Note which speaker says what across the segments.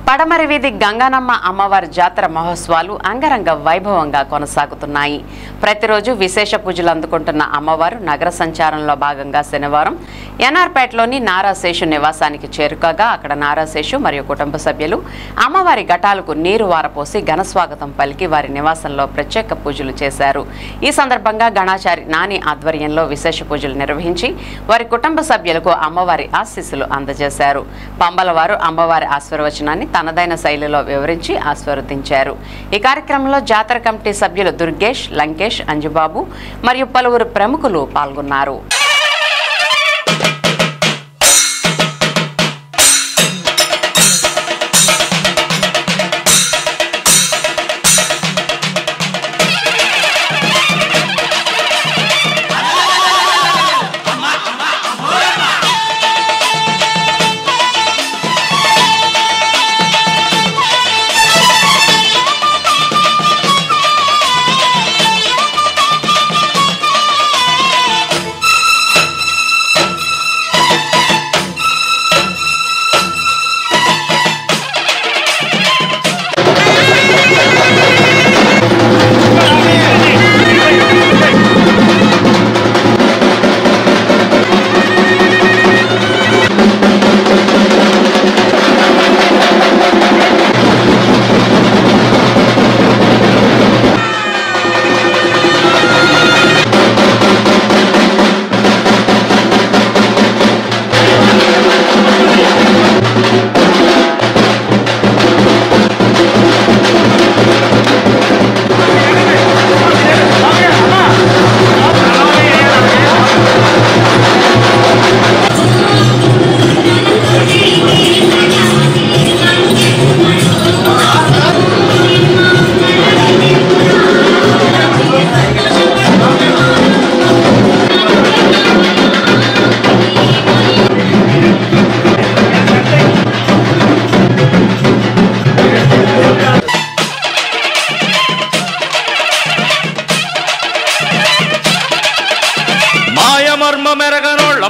Speaker 1: పడమరి వీధి గంగానమ్మ అమ్మవారి జాతర మహోత్సవాలు అంగరంగ వైభవంగా కొనసాగుతున్నాయి. ప్రతిరోజు విశేష పూజలు అందుకుంటున్న అమ్మవారు నగర సంచారంలో భాగంగా శనివారం ఎన్ఆర్పేటలోని నారాశేషు నివాసానికి చేరుకగా అక్కడ నారాశేషు మరియు కుటుంబ సభ్యులు అమ్మవారి ఘటాలకు నీరు వారపోసి ఘనస్వాగతం పలికి వారి నివాసంలో ప్రత్యేక పూజలు చేశారు. ఈ సందర్భంగా గణాచారి నాని ఆధ్వర్యంలో విశేష పూజలు నిర్వహించి వారి కుటుంబ సభ్యులకు అమ్మవారి ఆశీస్సులు అందజేశారు. పంబలవారు అమ్మవారి ఆశీర్వచనాన్ని తనదైన శైలిలో వివరించి ఆశీర్వదించారు. ఈ కార్యక్రమంలో జాతర కమిటీ సభ్యులు దుర్గేష్, లంకేష్, అంజుబాబు మరియు పలువురు ప్రముఖులు పాల్గొన్నారు.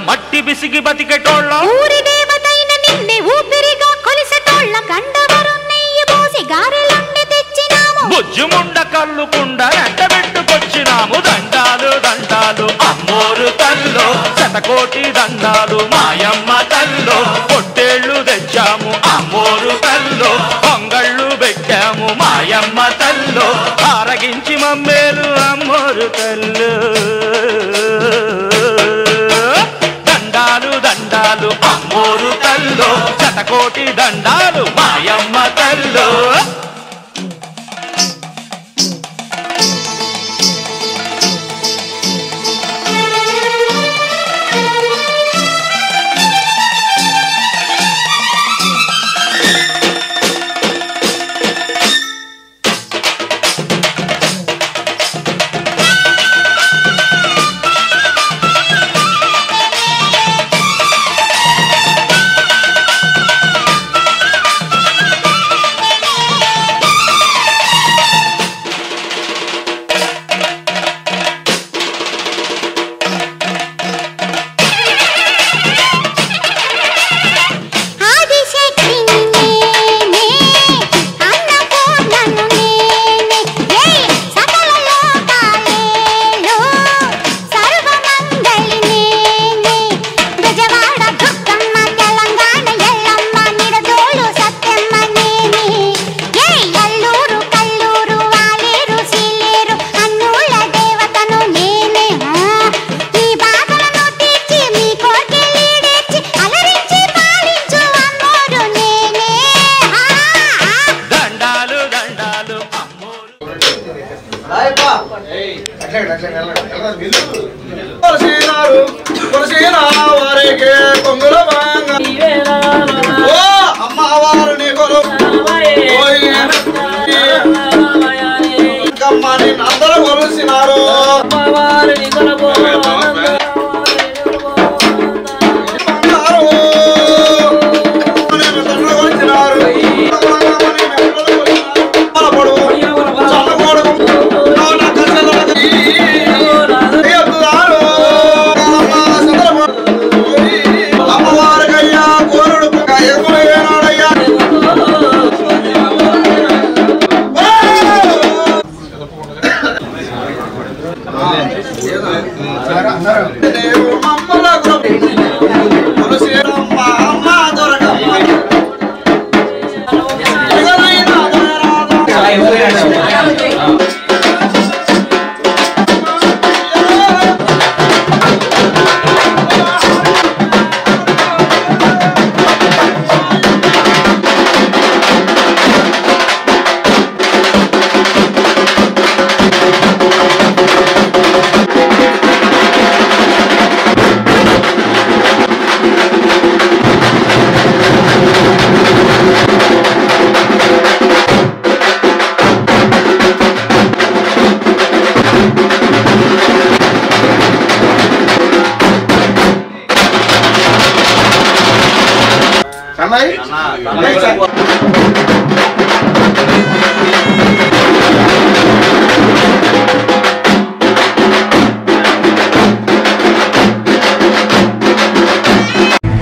Speaker 2: మట్టి బిసిగి బతికెటోళ్ళ
Speaker 3: ఊరి దేవతైన నిన్నే ఊపిరిగా కొలిసెటోళ్ళ కండవరు నెయ్యి పోసి గారెలుండి తెచ్చినాము
Speaker 2: బుజ్జుముండ కల్లుకుండ ఎండబెట్టుకొచ్చినాము దండాలు దండాలు అమ్మోరు తల్లో శతకోటి దండాలు మాయమ్మ తల్లో పొట్టేళ్లు తెచ్చాము అమ్మోరు తల్లో పొంగళ్ళు పెట్టాము మాయమ్మ తల్లో ఆరగించి మమ్మేలు అమ్మోరు తల్లు దండాలు అమ్మోరు తల్లో శతకోటి దండాలు మాయమ్మ తల్లో అమ్మవారిని అందరూ కొలిసినారు అమ్మవారికయ్యా కోరుడు